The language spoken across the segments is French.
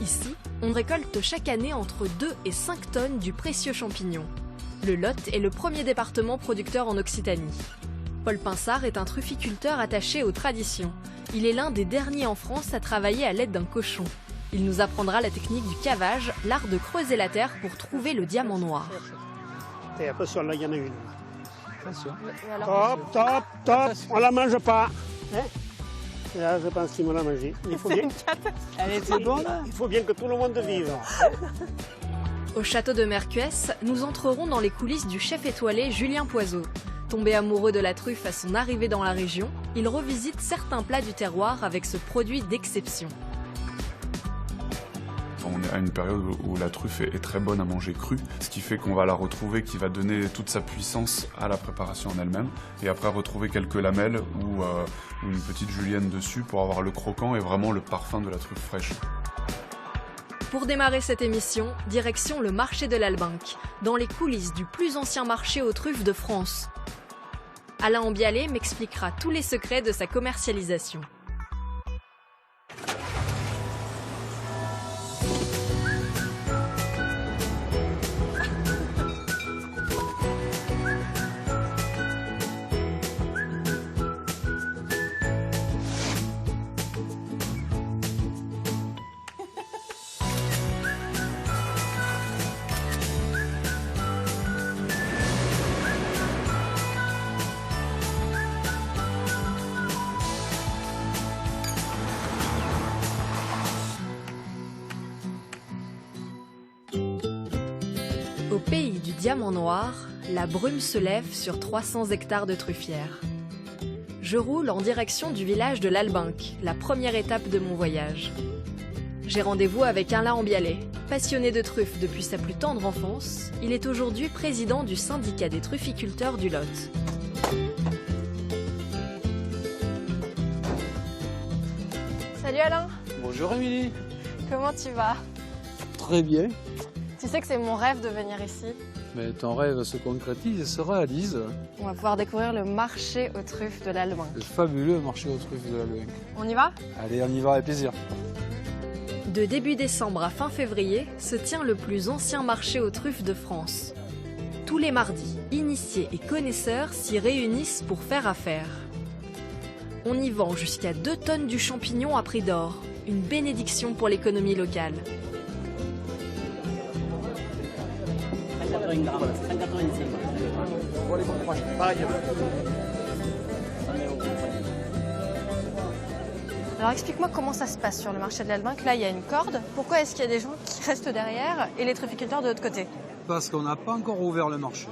Ici, on récolte chaque année entre 2 et 5 tonnes du précieux champignon. Le Lot est le premier département producteur en Occitanie. Paul Pinsard est un trufficulteur attaché aux traditions. Il est l'un des derniers en France à travailler à l'aide d'un cochon. Il nous apprendra la technique du cavage, l'art de creuser la terre pour trouver le diamant noir. Et attention, là, il y en a une. Attention. Top, on la mange pas. Hein? Là, je pense qu'ils vont la manger. Il faut bien. Elle était bonne. Il faut bien que tout le monde vive. Au château de Mercuès, nous entrerons dans les coulisses du chef étoilé Julien Poiseau. Tombé amoureux de la truffe à son arrivée dans la région, il revisite certains plats du terroir avec ce produit d'exception. On est à une période où la truffe est très bonne à manger crue, ce qui fait qu'on va la retrouver, qui va donner toute sa puissance à la préparation en elle-même. Et après retrouver quelques lamelles ou une petite julienne dessus pour avoir le croquant et vraiment le parfum de la truffe fraîche. Pour démarrer cette émission, direction le marché de l'Albinque, dans les coulisses du plus ancien marché aux truffes de France. Alain Ambialet m'expliquera tous les secrets de sa commercialisation. Au pays du diamant noir, la brume se lève sur 300 hectares de truffières. Je roule en direction du village de l'Albinque, la première étape de mon voyage. J'ai rendez-vous avec Alain Ambialet. Passionné de truffes depuis sa plus tendre enfance, il est aujourd'hui président du syndicat des trufficulteurs du Lot. Salut Alain, Bonjour Émilie. comment tu vas? Très bien. Tu sais que c'est mon rêve de venir ici. Mais ton rêve se concrétise et se réalise. On va pouvoir découvrir le marché aux truffes de l'Albinque. Le fabuleux marché aux truffes de l'Albinque. On y va? Allez, on y va avec plaisir. De début décembre à fin février se tient le plus ancien marché aux truffes de France. Tous les mardis, initiés et connaisseurs s'y réunissent pour faire affaire. On y vend jusqu'à 2 tonnes du champignon à prix d'or, une bénédiction pour l'économie locale. Alors explique-moi comment ça se passe sur le marché de l'Albinque. Là, il y a une corde. Pourquoi est-ce qu'il y a des gens qui restent derrière et les trufficulteurs de l'autre côté? Parce qu'on n'a pas encore ouvert le marché.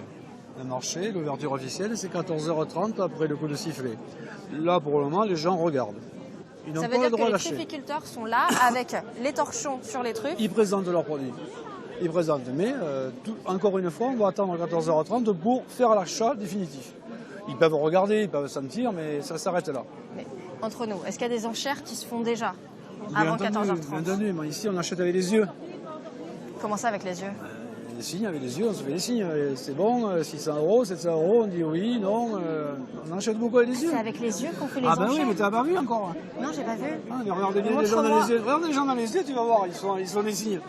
Le marché, l'ouverture officielle, c'est 14h30 après le coup de sifflet. Là, pour le moment, les gens regardent. Ils n'ont Ça veut pas le dire droit que de les lâcher. trufficulteurs sont là avec les torchons sur les truffes. Ils présentent leurs produits. Ils présentent. Mais encore une fois, on va attendre 14h30 pour faire l'achat définitif. Ils peuvent regarder, ils peuvent sentir, mais ça s'arrête là. Mais entre nous, est-ce qu'il y a des enchères qui se font déjà Bien avant entendu, 14h30? bien entendu. Moi, ici, on achète avec les yeux. Comment ça avec les yeux? Les signes, avec les yeux, on se fait les signes. C'est bon, 600 €, 700 €, on dit oui, non. On achète beaucoup avec les yeux. C'est avec les yeux qu'on fait les Ah enchères? ben oui, mais t'as pas vu encore. Non, j'ai pas vu. Ah, mais regardez bien les gens dans les yeux. Regarde les gens dans les yeux, tu vas voir, ils sont des signes.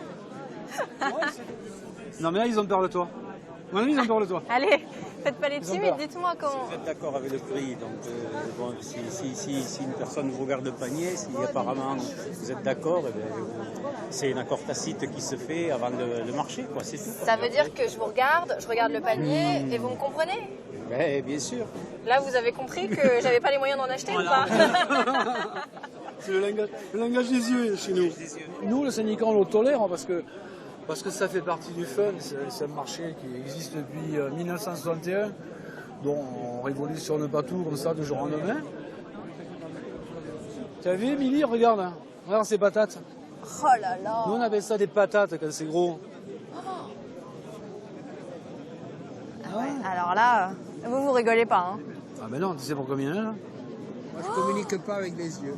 Non mais là, ils ont peur de toi. Mon ami, ils ont peur de toi. Allez, faites pas les Ils ont timides, peur. dites-moi comment. Vous êtes d'accord avec le prix, donc bon, si une personne vous regarde le panier, si apparemment vous êtes d'accord, eh bien, c'est un accord tacite qui se fait avant le marché, quoi, c'est tout. Ça veut dire que je vous regarde, je regarde le panier et vous me comprenez? Ben, bien sûr. Là, vous avez compris que j'avais pas les moyens d'en acheter ou pas? C'est le langage des yeux chez nous. Nous, le syndicat, on le tolère parce que ça fait partie du fun. C'est un marché qui existe depuis 1961. Donc on révolutionne pas tout comme ça de jour au lendemain. Tu as vu, Émilie, regarde, hein. Regarde ces patates. Oh là là! Nous, on appelle ça des patates quand c'est gros. Ah ouais, alors là, vous rigolez pas, hein? Ah ben non, tu sais pour combien là? Moi, je communique pas avec les yeux.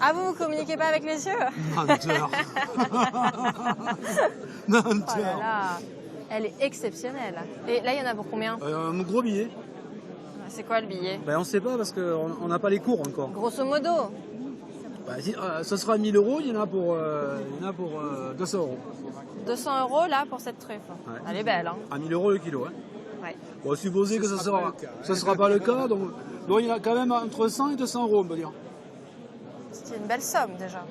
Ah, vous communiquez pas avec les yeux? Menteur. Oh là Menteur. là, elle est exceptionnelle. Et là, il y en a pour combien? Un gros billet. C'est quoi le billet? Ben on sait pas parce qu'on n'a pas les cours encore. Grosso modo, Ça sera 1000 €, il y en a pour, 200 €. 200 € là pour cette truffe. Ouais. Elle est belle, hein. À 1000 € le kilo. Hein. Ouais. Bon, supposer que ça sera pas le cas, donc il y en a quand même entre 100 et 200 €, on peut dire. C'est une belle somme déjà.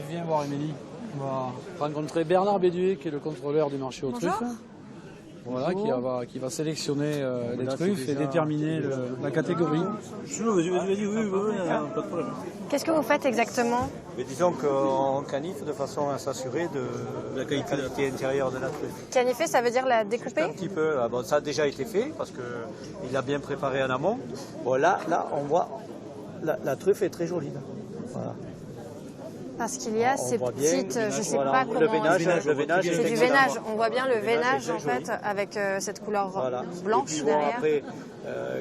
Viens voir Émilie. On va rencontrer Bernard Béduet, qui est le contrôleur du marché aux Bonjour. truffes. Voilà, qui va sélectionner les truffes et déterminer la catégorie. Vas-y, oui, pas de problème. Qu'est-ce que vous faites exactement? Mais disons qu'on caniffe de façon à s'assurer de la qualité intérieure de la truffe. Canifer, ça veut dire la Un découper? petit peu, bon, ça a déjà été fait parce qu'il a bien préparé en amont. Bon, là on voit, la truffe est très jolie. Là. Voilà. Parce qu'il y a On ces voit bien, petites, je sais voilà, pas comment. le veinage c'est est du excellent. veinage. On voit bien le veinage est en très fait joli. avec cette couleur Voilà. blanche Et puis, bon, derrière. après,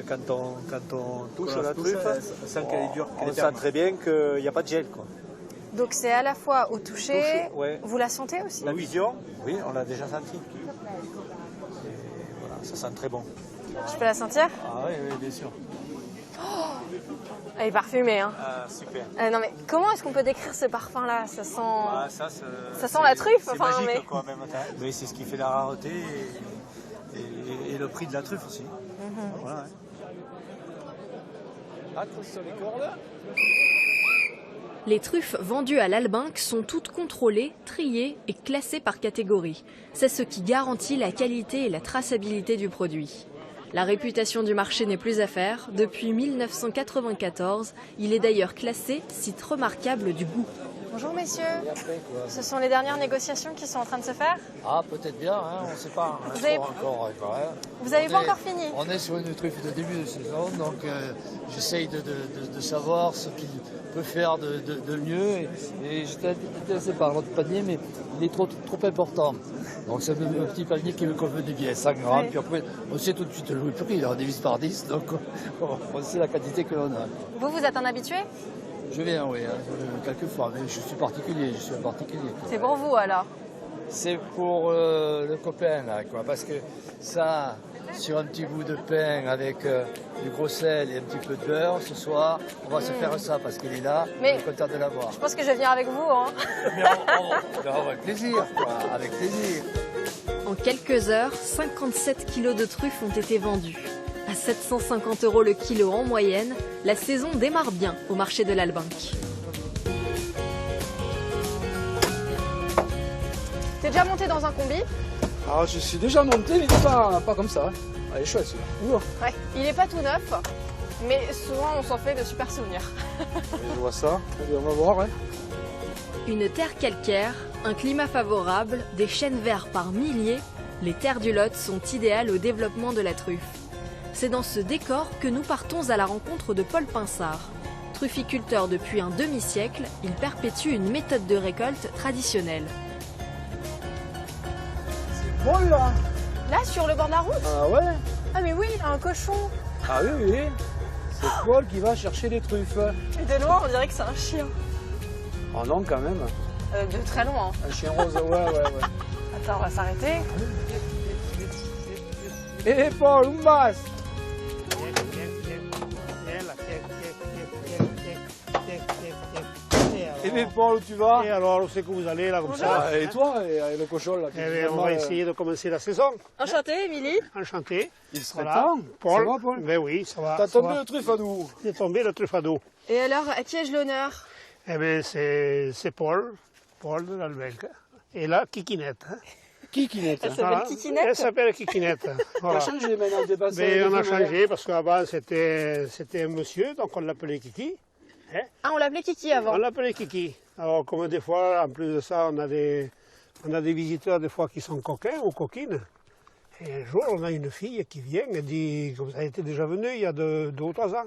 quand on touche la truffe, on sent très bien qu'il n'y a pas de gel. Quoi. Donc c'est à la fois au toucher. Ouais. Vous la sentez aussi? La vision, oui, on l'a déjà senti. Et voilà, ça sent très bon. Je peux la sentir? Ah oui, bien sûr. Elle est parfumée, hein. Ah, super. Non mais comment est-ce qu'on peut décrire ce parfum-là? Ça sent. Ah, ça sent la truffe, c'est enfin, magique, mais- quoi, en même temps. Mais c'est ce qui fait la rareté et le prix de la truffe aussi. Voilà, ouais. Accroche sur les cordes. Les truffes vendues à l'Albinque sont toutes contrôlées, triées et classées par catégorie. C'est ce qui garantit la qualité et la traçabilité du produit. La réputation du marché n'est plus à faire. Depuis 1994, il est d'ailleurs classé site remarquable du goût. Bonjour messieurs, ce sont les dernières négociations qui sont en train de se faire? Ah, peut-être bien, hein, on ne sait pas. Vous avez- Encore, Vous n'avez On pas est- encore fini? On est sur une truffe de début de saison, donc j'essaye de savoir ce qu'il peut faire de mieux. Et j'étais intéressé par notre panier, mais il est trop important. Donc c'est un petit panier qui me convenait bien, 100 grammes. Oui. Puis après, on sait tout de suite le prix, on divise par 10, donc on sait la quantité que l'on a. Vous êtes un habitué? Je viens, oui, hein, quelques fois, mais je suis particulier, quoi. C'est pour vous alors? C'est pour le copain, là, quoi, parce que ça, sur un petit bout de pain avec du gros sel et un petit peu de beurre, ce soir, on va se faire ça, parce qu'il est là, Mais- on est content de l'avoir. Je pense que je vais venir avec vous, hein. Mais avec plaisir, quoi, avec plaisir. En quelques heures, 57 kilos de truffes ont été vendus. À 750 € le kilo en moyenne, la saison démarre bien au marché de l'Albinque. T'es déjà monté dans un combi? Alors je suis déjà monté, mais pas comme ça. Hein. Elle est chouette celui-là. Ouais. Il n'est pas tout neuf, mais souvent on s'en fait de super souvenirs. Je vois ça. Allez, on va voir. Hein. Une terre calcaire, un climat favorable, des chênes verts par milliers, les terres du Lot sont idéales au développement de la truffe. C'est dans ce décor que nous partons à la rencontre de Paul Pinsard. Trufficulteur depuis un demi-siècle, il perpétue une méthode de récolte traditionnelle. Bon là. Là, sur le bord de la route? Ah ouais. Ah mais oui, un cochon. Ah oui. C'est Paul qui va chercher les truffes. Et de loin, on dirait que c'est un chien. Oh non, quand même. De très loin. Un chien rose, ouais. Attends, on va s'arrêter. Eh Paul, où vas? Eh bien Paul, où tu vas? Et alors, où c'est que vous allez là comme ça? Et toi, et le cochon là. Eh bien, on va essayer de commencer la saison. Enchantée, Émilie. Enchanté. Il serait Voilà. temps. Paul. Ça va, Paul? Ben oui, ça va. T'as ça tombé va. le truffe à nous. C'est tombé le truffe à dos. Et alors, à qui ai-je l'honneur? Eh bien, c'est Paul de l'Albinque. Et là, Kikinette. hein. Qui n'est Elle s'appelle Kikinette. Elle s'appelle Kikinette. On a Voilà. changé maintenant, on dépasse. Mais on a changé parce qu'avant c'était un monsieur, donc on l'appelait Kiki. Ah, on l'appelait Kiki avant. On l'appelait Kiki. Alors comme des fois, en plus de ça, on a des visiteurs des fois qui sont coquins ou coquines. Et un jour, on a une fille qui vient et dit, vous avez été déjà venu il y a 2 ou 3 ans.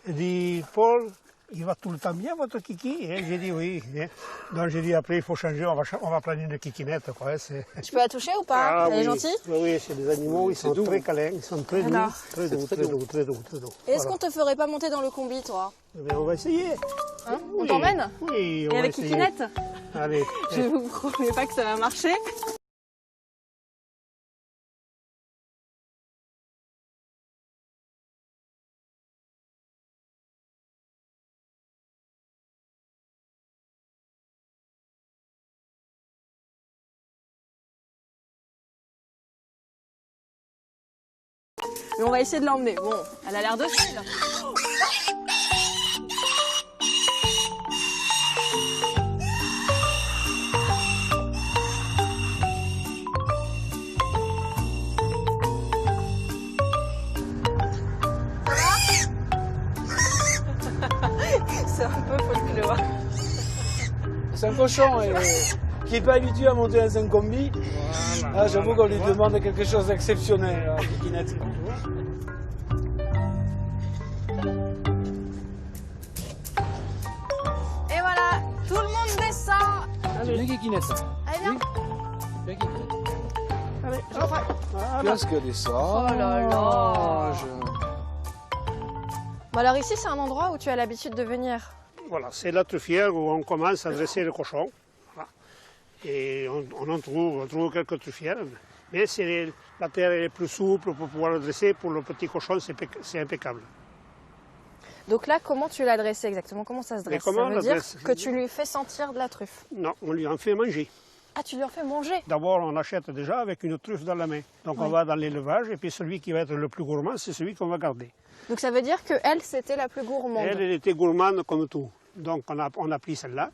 Elle dit, Paul, il va tout le temps bien votre Kiki? Et j'ai dit oui. Donc j'ai dit après il faut changer, on va prendre une Kikinette. Quoi. Je peux la toucher ou pas? Elle est oui. gentille? Oui, c'est des animaux, ils sont très câlins, ils sont très doux, Alors. très doux. Et est-ce Voilà. qu'on te ferait pas monter dans le combi, toi? Eh bien, on va essayer. Hein? On Oui. t'emmène? Oui, on Et va avec essayer. Kikinette? Allez. Je vous promets pas que ça va marcher. Mais on va essayer de l'emmener. Bon, elle a l'air docile. C'est un peu folklore. C'est un cochon qui n'est pas habitué à monter dans un combi. Ah, j'avoue qu'on lui demande quelque chose d'exceptionnel, la Kikinette. Et voilà, tout le monde descend. C'est bien Kikinette. Allez, viens. Bien Kikinette. Allez, j'en fais. Qu'est-ce qu'elle descend? Oh là là. Bon, alors ici, c'est un endroit où tu as l'habitude de venir. Voilà, c'est la truffière où on commence à dresser le cochon. Voilà. Et on trouve quelques truffières. Mais la terre est plus souple pour pouvoir le dresser. Pour le petit cochon, c'est impeccable. Donc là, comment tu l'as dressé exactement? Comment ça se dresse? Ça veut dire que tu lui fais sentir de la truffe? Non, on lui en fait manger. Ah, tu lui en fais manger? D'abord, on achète déjà avec une truffe dans la main. Donc on va dans l'élevage et puis celui qui va être le plus gourmand, c'est celui qu'on va garder. Donc ça veut dire qu'elle, c'était la plus gourmande? Elle était gourmande comme tout. Donc on a pris celle-là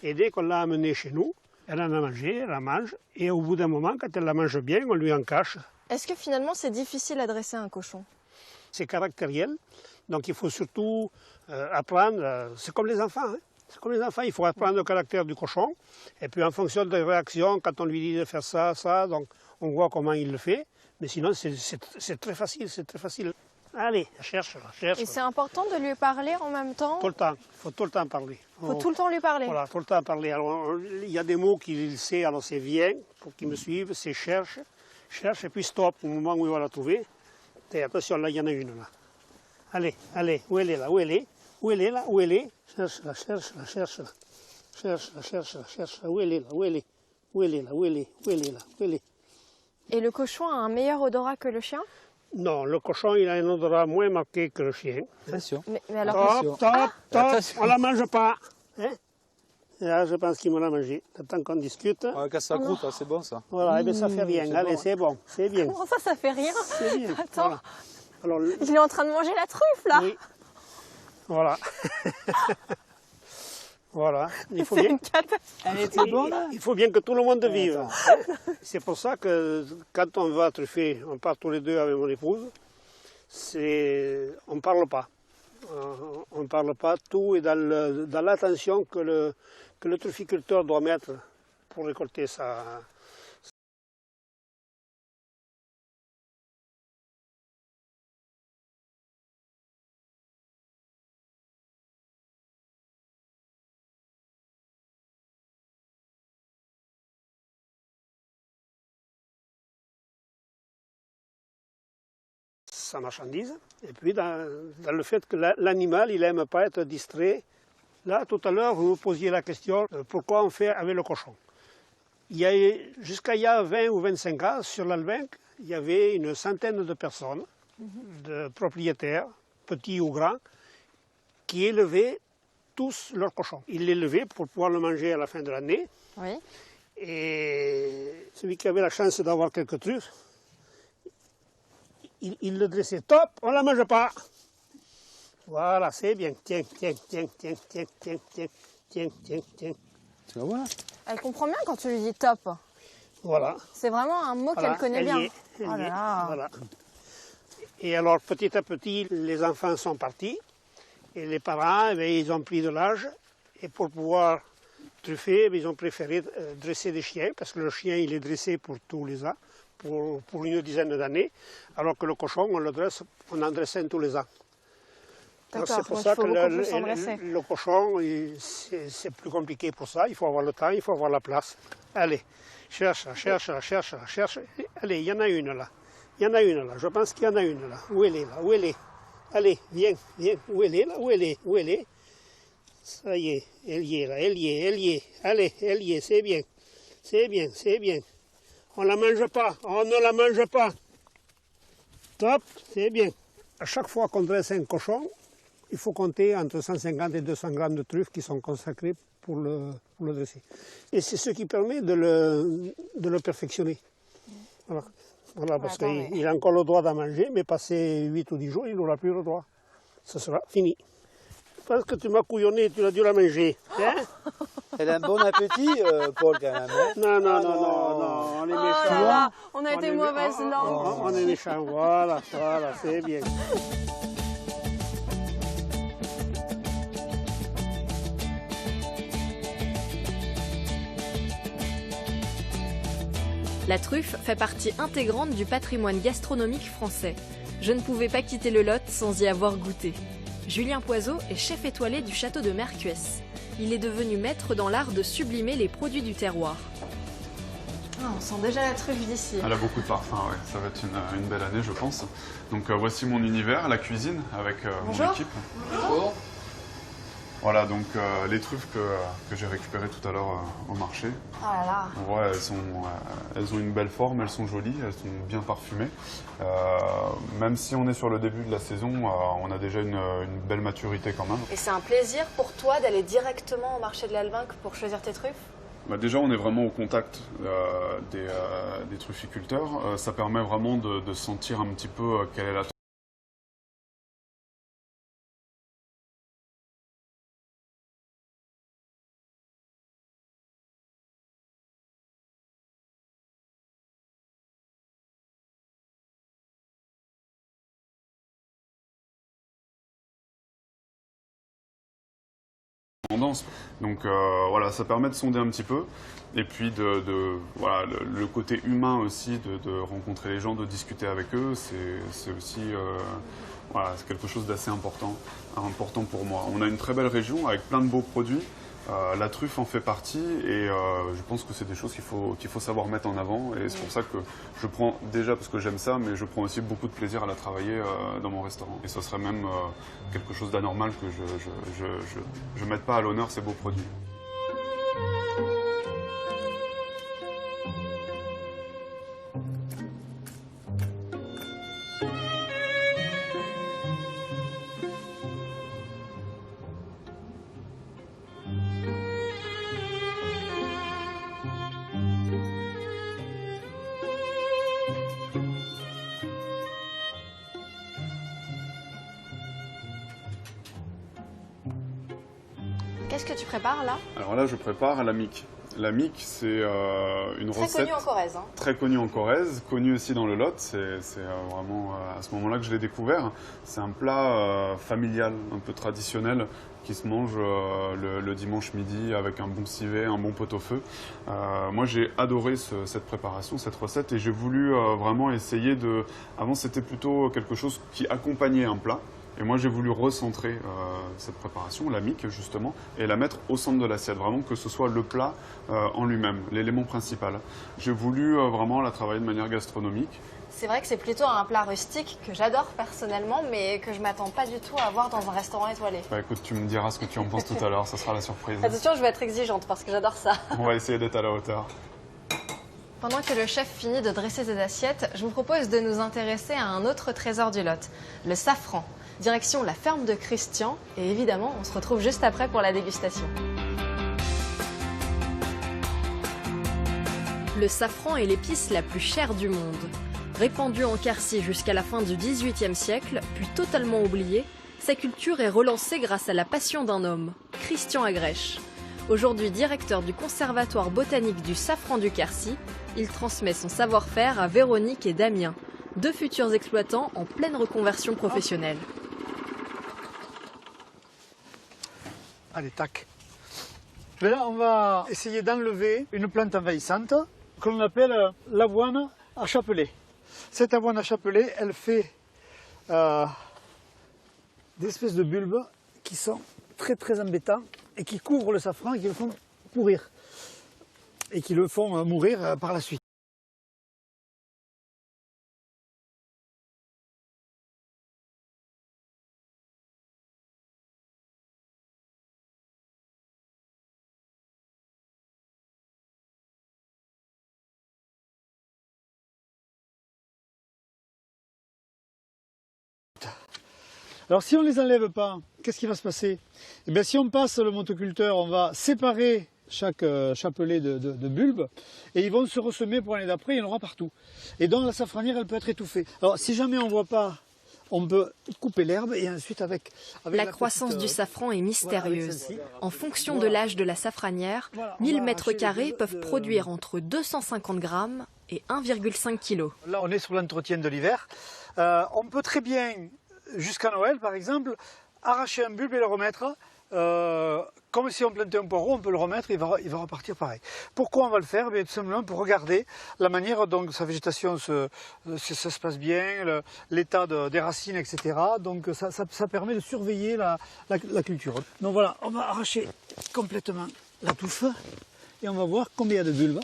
et dès qu'on l'a amenée chez nous, elle en a mangé, elle la mange et au bout d'un moment, quand elle la mange bien, on lui en cache. Est-ce que finalement c'est difficile à dresser un cochon? C'est caractériel, donc il faut surtout apprendre, c'est comme les enfants, hein. C'est comme les enfants, il faut apprendre le caractère du cochon et puis en fonction des réactions, quand on lui dit de faire ça, ça, donc on voit comment il le fait, mais sinon c'est très facile, c'est très facile. Allez, cherche. Et c'est important de lui parler en même temps? Tout le temps, il faut tout le temps parler. Il faut tout le temps lui parler? Voilà, tout le temps parler. Alors, il y a des mots qu'il sait, alors c'est viens, pour qu'il me suive, c'est cherche, et puis stop, au moment où il va la trouver. Et attention, là, il y en a une, là. Allez, où elle est, là, où elle est? Où elle est, là, où elle est? Cherche-la, où elle est, là, où elle est? Où elle est, là, où elle est, où elle est, là, où elle est? Et le cochon a un meilleur odorat que le chien? Non, le cochon, il a un odorat moins marqué que le chien. Attention. Mais alors... Stop, on la mange pas. Hein? Là, je pense qu'il me l'a mangé. Tant qu'on discute. On casse la croûte, c'est bon ça. Voilà, mais ça fait rien. Allez, bon. c'est bon, c'est bien. Comment ça fait rien? C'est bien. Attends, Voilà. Alors, il est en train de manger la truffe, là. oui. Voilà. Voilà. Il faut C'est bien. une catastrophe. Elle était bonne, là? Il faut bien que tout le monde vive. C'est pour ça que quand on va truffer, on part tous les deux avec mon épouse, on ne parle pas. On ne parle pas, tout est dans l'attention que le trufficulteur doit mettre pour récolter sa... sa marchandise, et puis dans le fait que l'animal, il n'aime pas être distrait. Là, tout à l'heure, vous me posiez la question, pourquoi on fait avec le cochon? Jusqu'à il y a 20 ou 25 ans, sur l'Albinc, il y avait une centaine de personnes, de propriétaires, petits ou grands, qui élevaient tous leurs cochons. Ils l'élevaient pour pouvoir le manger à la fin de l'année. Oui. Et celui qui avait la chance d'avoir quelques truffes, il le dressait. Top, on ne la mange pas. Voilà, c'est bien. Tiens. Tu vas voir? Elle comprend bien quand tu lui dis top. Voilà. C'est vraiment un mot Voilà, qu'elle connaît bien. elle y Oh est, là là. voilà. Et alors, petit à petit, les enfants sont partis. Et les parents, ils ont pris de l'âge. Et pour pouvoir truffer, ils ont préféré dresser des chiens. Parce que le chien, il est dressé pour tous les ans. Pour une dizaine d'années, alors que le cochon, on en dresse un tous les ans. C'est pour ça que le cochon, c'est plus compliqué pour ça. Il faut avoir le temps, il faut avoir la place. Allez, cherche. Allez, il y en a une là. Je pense qu'il y en a une là. Où elle est là? Où elle est? Allez, viens. Où elle est là? Où elle est? Ça y est, elle y est là. Elle y est. Allez, elle y est, c'est bien. On ne la mange pas. Top, c'est bien. À chaque fois qu'on dresse un cochon, il faut compter entre 150 et 200 grammes de truffes qui sont consacrés pour le dresser. Et c'est ce qui permet de le perfectionner. Voilà. Voilà, parce qu'il a encore le droit d'en manger, mais passé 8 ou 10 jours, il n'aura plus le droit. Ce sera fini. Parce que tu m'as couillonné, tu as dû la manger. Hein? Elle a un bon appétit, Paul, quand même. Hein? Non, on est méchants. Là, on a été mauvaise langue. On est méchants, voilà, c'est bien. La truffe fait partie intégrante du patrimoine gastronomique français. Je ne pouvais pas quitter le Lot sans y avoir goûté. Julien Poiseau est chef étoilé du château de Mercues. Il est devenu maître dans l'art de sublimer les produits du terroir. Ah, on sent déjà la truffe d'ici. Elle a beaucoup de parfum, ouais. Ça va être une belle année, je pense. Donc voici mon univers, la cuisine, avec mon équipe. Bonjour. Voilà, donc les truffes que j'ai récupérées tout à l'heure au marché. Oh là là. On voit, elles ont une belle forme, elles sont jolies, elles sont bien parfumées. Même si on est sur le début de la saison, on a déjà une belle maturité quand même. Et c'est un plaisir pour toi d'aller directement au marché de l'Albinque pour choisir tes truffes? Bah déjà, on est vraiment au contact des trufficulteurs. Ça permet vraiment de sentir un petit peu quelle est la tendance. Donc voilà, ça permet de sonder un petit peu. Et puis voilà, le côté humain aussi, de rencontrer les gens, de discuter avec eux, c'est aussi voilà, c'est quelque chose d'assez important pour moi. On a une très belle région avec plein de beaux produits. La truffe en fait partie et je pense que c'est des choses qu'il faut savoir mettre en avant et c'est pour ça que je prends déjà parce que j'aime ça mais je prends aussi beaucoup de plaisir à la travailler dans mon restaurant et ce serait même quelque chose d'anormal que je mette pas à l'honneur ces beaux produits. Qu'est-ce que tu prépares là? Alors là, je prépare la mique. La mique, c'est une recette très connue en Corrèze. Hein. Très connue en Corrèze, connue aussi dans le Lot. C'est vraiment à ce moment-là que je l'ai découvert. C'est un plat familial, un peu traditionnel, qui se mange le dimanche midi avec un bon civet, un bon pot-au-feu. Moi, j'ai adoré cette préparation, cette recette, et j'ai voulu vraiment essayer de... Avant, c'était plutôt quelque chose qui accompagnait un plat. Et moi, j'ai voulu recentrer cette préparation, la mique justement, et la mettre au centre de l'assiette, vraiment que ce soit le plat en lui-même, l'élément principal. J'ai voulu vraiment la travailler de manière gastronomique. C'est vrai que c'est plutôt un plat rustique que j'adore personnellement, mais que je ne m'attends pas du tout à avoir dans un restaurant étoilé. Bah écoute, tu me diras ce que tu en penses tout à l'heure, ça sera la surprise. Attention, je vais être exigeante parce que j'adore ça. On va essayer d'être à la hauteur. Pendant que le chef finit de dresser ses assiettes, je vous propose de nous intéresser à un autre trésor du Lot, le safran. Direction la ferme de Christian et évidemment, on se retrouve juste après pour la dégustation. Le safran est l'épice la plus chère du monde. Répandue en Quercy jusqu'à la fin du XVIIIe siècle, puis totalement oubliée, sa culture est relancée grâce à la passion d'un homme, Christian Agrèche. Aujourd'hui directeur du conservatoire botanique du safran du Quercy, il transmet son savoir-faire à Véronique et Damien, deux futurs exploitants en pleine reconversion professionnelle. Allez, tac. Là, on va essayer d'enlever une plante envahissante que l'on appelle l'avoine à chapelet. Cette avoine à chapelet, elle fait des espèces de bulbes qui sont très très embêtants et qui couvrent le safran et qui le font pourrir et qui le font mourir par la suite. Alors si on ne les enlève pas, qu'est-ce qui va se passer? Eh bien, si on passe le motoculteur, on va séparer chapelet de bulbes, et ils vont se ressemer pour l'année d'après, il y en aura partout. Et donc la safranière, elle peut être étouffée. Alors si jamais on ne voit pas, on peut couper l'herbe et ensuite avec la croissance du safran est mystérieuse. En fonction de l'âge de la safranière, 1000 mètres carrés peuvent produire entre 250 grammes et 1,5 kg. Là, on est sur l'entretien de l'hiver. On peut très bien, jusqu'à Noël par exemple, arracher un bulbe et le remettre. Comme si on plantait un poireau, on peut le remettre, il va repartir pareil. Pourquoi on va le faire? Tout simplement pour regarder la manière dont sa végétation ça se passe bien, l'état des racines, etc. Donc ça permet de surveiller la culture. Donc voilà, on va arracher complètement la touffe et on va voir combien il y a de bulbes.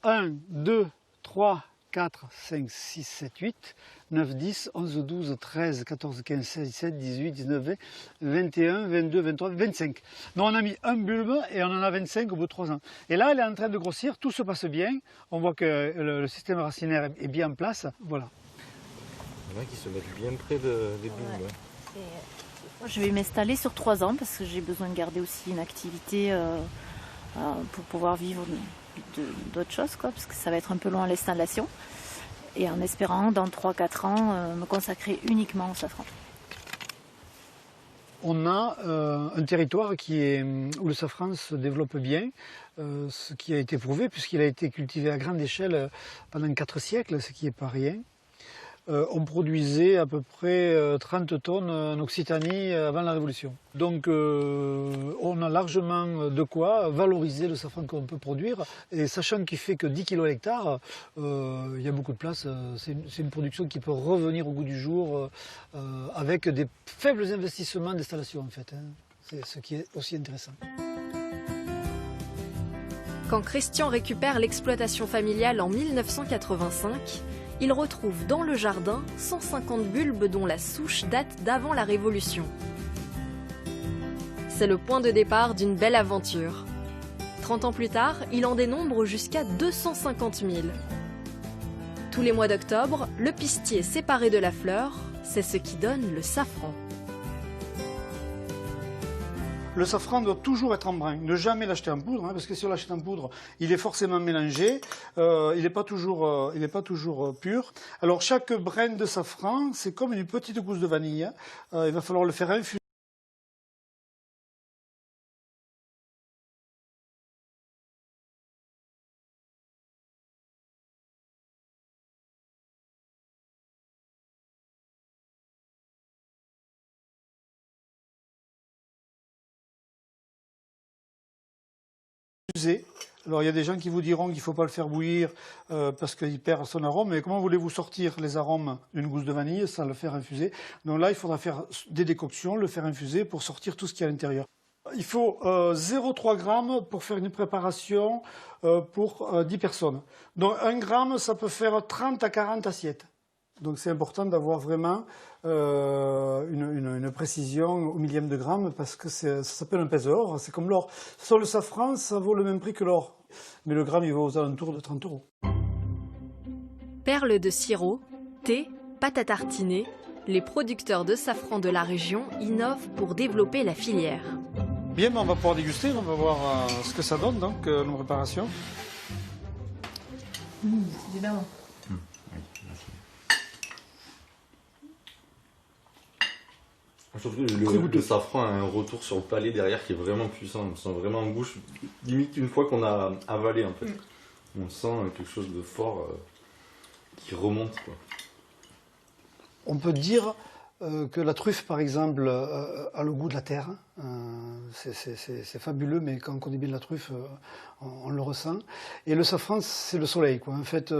1, 2, 3, 4, 5, 6, 7, 8, 9, 10, 11, 12, 13, 14, 15, 16, 17, 18, 19, 20, 21, 22, 23, 25. Donc on a mis un bulbe et on en a 25 au bout de 3 ans. Et là, elle est en train de grossir, tout se passe bien. On voit que le système racinaire est bien en place. Voilà. Il y en a qui se mettent bien près des bulbes. Ouais. Je vais m'installer sur 3 ans parce que j'ai besoin de garder aussi une activité pour pouvoir vivre d'autres choses, parce que ça va être un peu long à l'installation. Et en espérant, dans 3-4 ans, me consacrer uniquement au safran. On a un territoire où le safran se développe bien, ce qui a été prouvé puisqu'il a été cultivé à grande échelle pendant 4 siècles, ce qui n'est pas rien. On produisait à peu près 30 tonnes en Occitanie avant la Révolution. Donc on a largement de quoi valoriser le safran qu'on peut produire. Et sachant qu'il fait que 10 kg l'hectare, il y a beaucoup de place. C'est une production qui peut revenir au goût du jour avec des faibles investissements d'installation en fait. C'est ce qui est aussi intéressant. Quand Christian récupère l'exploitation familiale en 1985, il retrouve dans le jardin 150 bulbes dont la souche date d'avant la Révolution. C'est le point de départ d'une belle aventure. 30 ans plus tard, il en dénombre jusqu'à 250 000. Tous les mois d'octobre, le pistier séparé de la fleur, c'est ce qui donne le safran. Le safran doit toujours être en brin, ne jamais l'acheter en poudre, parce que si on l'achète en poudre, il est forcément mélangé, il n'est pas toujours pur. Alors chaque brin de safran, c'est comme une petite gousse de vanille, il va falloir le faire infuser. Alors il y a des gens qui vous diront qu'il ne faut pas le faire bouillir parce qu'il perd son arôme, mais comment voulez-vous sortir les arômes d'une gousse de vanille sans le faire infuser? Donc là il faudra faire des décoctions, le faire infuser pour sortir tout ce qu'il y a à l'intérieur. Il faut 0,3 g pour faire une préparation pour 10 personnes. Donc 1 gramme ça peut faire 30 à 40 assiettes. Donc c'est important d'avoir vraiment une précision au millième de gramme parce que ça s'appelle un pèse-or, c'est comme l'or. Sur le safran, ça vaut le même prix que l'or, mais le gramme il va aux alentours de 30 €. Perles de sirop, thé, pâte à tartiner, les producteurs de safran de la région innovent pour développer la filière. Bien, on va pouvoir déguster, on va voir ce que ça donne, donc nos préparations. C'est du bon. Surtout le safran a un retour sur le palais derrière qui est vraiment puissant. On sent vraiment en bouche, limite une fois qu'on a avalé en fait. On sent quelque chose de fort qui remonte, quoi. On peut dire que la truffe par exemple a le goût de la terre. C'est fabuleux, mais quand on connaît bien la truffe, on le ressent. Et le safran, c'est le soleil, quoi. En fait,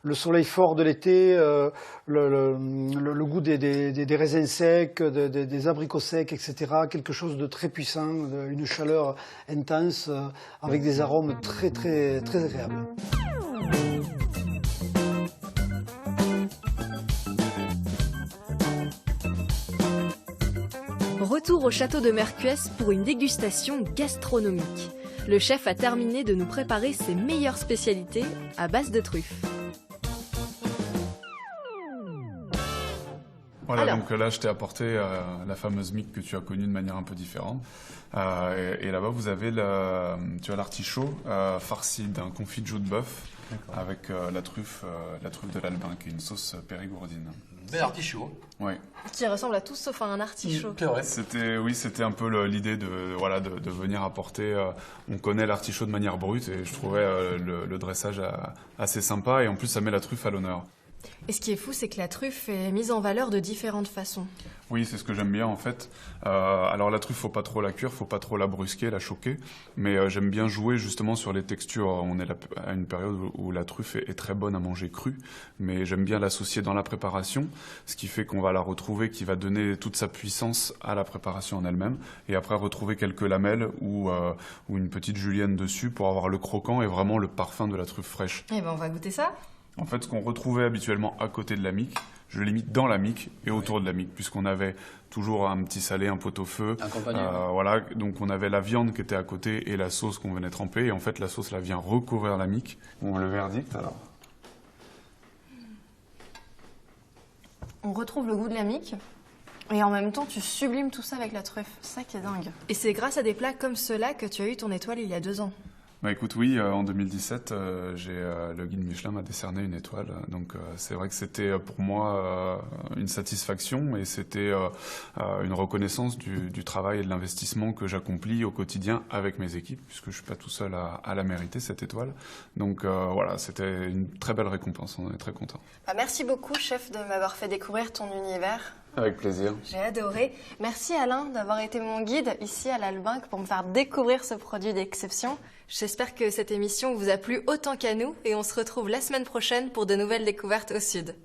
le soleil fort de l'été, le goût des raisins secs, des abricots secs, etc. Quelque chose de très puissant, une chaleur intense, avec des arômes très, très, très agréables. Retour au château de Mercues pour une dégustation gastronomique. Le chef a terminé de nous préparer ses meilleures spécialités à base de truffes. Voilà, Alors. donc là je t'ai apporté la fameuse mique que tu as connue de manière un peu différente. Et là-bas vous avez tu as l'artichaut farci d'un confit de joues de bœuf avec la truffe de l'Albin, qui est une sauce périgourdine. Bel artichaut. Oui. Qui ressemble à tout sauf à un artichaut. C'est vrai. C'était un peu l'idée de venir apporter. On connaît l'artichaut de manière brute et je trouvais le dressage assez sympa, et en plus ça met la truffe à l'honneur. Et ce qui est fou, c'est que la truffe est mise en valeur de différentes façons. Oui, c'est ce que j'aime bien en fait. Alors la truffe, faut pas trop la cuire, faut pas trop la brusquer, la choquer, mais j'aime bien jouer justement sur les textures. On est à une période où la truffe est très bonne à manger crue, mais j'aime bien l'associer dans la préparation, ce qui fait qu'on va la retrouver, qui va donner toute sa puissance à la préparation en elle-même, et après retrouver quelques lamelles ou une petite julienne dessus pour avoir le croquant et vraiment le parfum de la truffe fraîche. Eh ben, on va goûter ça. En fait, ce qu'on retrouvait habituellement à côté de la mique, je l'ai mis dans la mique et autour de la mique, puisqu'on avait toujours un petit salé, un pot-au-feu. Voilà, donc on avait la viande qui était à côté et la sauce qu'on venait tremper. Et en fait, la sauce là vient recouvrir la mique. Bon, le verdict alors. On retrouve le goût de la mique. Et en même temps, tu sublimes tout ça avec la truffe. C'est ça qui est dingue. Et c'est grâce à des plats comme ceux-là que tu as eu ton étoile il y a 2 ans. Bah écoute, oui, en 2017, le guide Michelin m'a décerné une étoile. Donc c'est vrai que c'était pour moi une satisfaction, et c'était une reconnaissance du travail et de l'investissement que j'accomplis au quotidien avec mes équipes, puisque je suis pas tout seul à la mériter, cette étoile. Donc voilà, c'était une très belle récompense, on est très contents. Merci beaucoup, chef, de m'avoir fait découvrir ton univers. Avec plaisir. J'ai adoré. Merci Alain d'avoir été mon guide ici à l'Albinque pour me faire découvrir ce produit d'exception. J'espère que cette émission vous a plu autant qu'à nous, et on se retrouve la semaine prochaine pour de nouvelles découvertes au Sud.